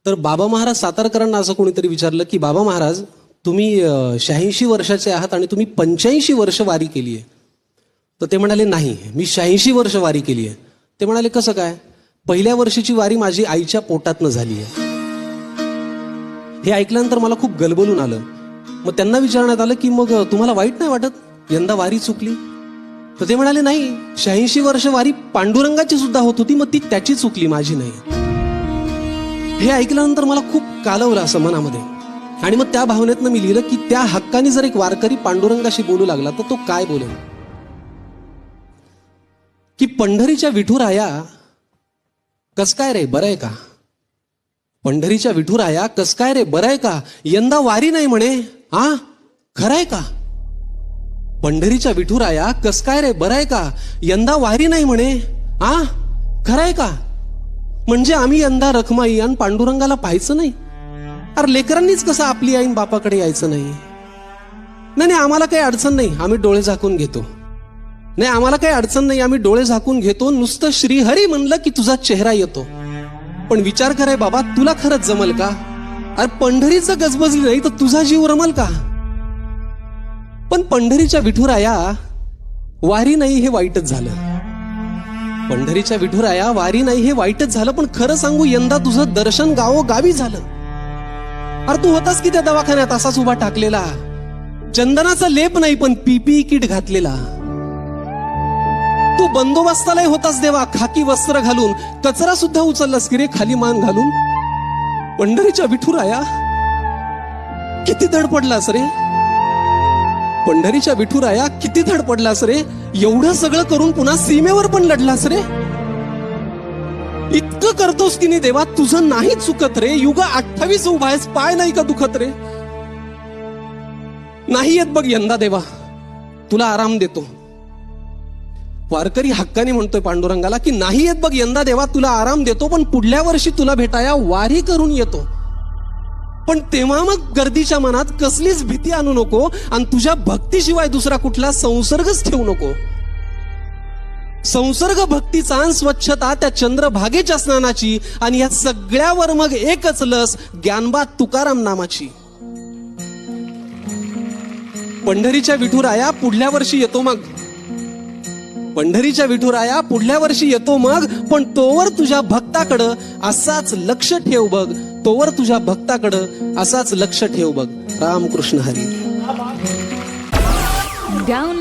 तर बाबा महाराज सातारकरांना असं कोणीतरी विचारलं की बाबा महाराज तुम्ही 86 वर्षाचे आहात आणि तुम्ही 85 वर्ष वारी केली आहे. तर ते म्हणाले नाही, मी 86 वर्ष वारी केली आहे. ते म्हणाले कसं काय? पहिल्या वर्षीची वारी माझी आईच्या पोटातनं झाली आहे. हे ऐकल्यानंतर मला खूप गलबलून आलं. मग त्यांना विचारण्यात आलं की मग तुम्हाला वाईट नाही वाटत यंदा वारी चुकली? तर ते म्हणाले नाही, 86 वर्ष वारी पांडुरंगाची सुद्धा होत होती, मग ती त्याची चुकली, माझी नाही. हे ऐकल्यानंतर मला खूप कालवलं असं मनामध्ये. आणि मग त्या भावनेतनं मी लिहिलं की त्या हक्काने जर एक वारकरी पांडुरंगाशी बोलू लागला तर तो काय बोलेल. की पंढरीच्या विठुराया कस काय रे, बरं आहे का? पंढरीच्या विठुराया कस काय रे, बरं आहे का? यंदा वारी नाही म्हणे, हा खरंय का? पंढरीच्या विठुराया कस काय रे, बरं आहे का? यंदा वारी नाही म्हणे, हा खरंय का? म्हणजे आम्ही यंदा रखमाई आणि पांडुरंगाला पाहायचं नाही? अरे लेकरांनीच कसं आपली आईन बापाकडे यायचं नाही? नाही आम्हाला काही अडचण नाही, आम्ही डोळे झाकून घेतो. नाही आम्हाला काही अडचण नाही, आम्ही डोळे झाकून घेतो. नुसतं श्रीहरी म्हणलं की तुझा चेहरा येतो. पण विचार कराय बाबा, तुला खरंच जमल का? अरे पंढरीचं गजबजली नाही तर तुझा जीव रमल का? पण पंढरीच्या विठुराया वारी नाही हे वाईटच झालं. पंढरीच्या विठुराया वारी नाही हे वाईटच झालं. पण खरं सांगू, यंदा तुझं दर्शन गावोगावी झालं. अरे तू होतास की त्या दवाखान्यात असाच उभा टाकलेला, चंदनाचा लेप नाही पण पीपीई किट घातलेला. तू बंदोबस्तालाही होतास देवा, खाकी वस्त्र घालून, कचरा सुद्धा उचललास की रे खाली मान घालून. पंढरीच्या विठुराया किती धडपडलास रे, पंढरीच्या विठुराया किती धडपडलास रे. एवढं सगळं करून पुन्हा सीमेवर पण लढलास रे. इतकं करतोस की नाही देवा, तुझं नाही चुकत रे. युग 28 उभा आहेस, पाय नाही का दुखत रे? नाही येत बघ यंदा देवा, तुला आराम देतो. वारकरी हक्काने म्हणतोय पांडुरंगाला की नाही येत बघ यंदा देवा, तुला आराम देतो. पण पुढल्या वर्षी तुला भेटाया वारी करून येतो. पण तेव्हा मग गर्दीच्या मनात कसलीच भीती आणू नको आणि तुझ्या भक्तीशिवाय दुसरा कुठला संसर्गच ठेवू नको. संसर्ग भक्तीचा आणि स्वच्छता त्या चंद्रभागेच्या स्नानाची, आणि या सगळ्यावर मग एकच लस, ज्ञानबा तुकाराम नामाची. पंढरीच्या विठुराया पुढल्या वर्षी येतो मग, पंढरीच्या विठुराया पुढल्या वर्षी येतो मग. पण तोवर तुझ्या भक्ताकडं असाच लक्ष ठेव बघ, तोवर तुझ्या भक्ताकडं असाच लक्ष ठेव बघ. रामकृष्ण हरी. डाऊन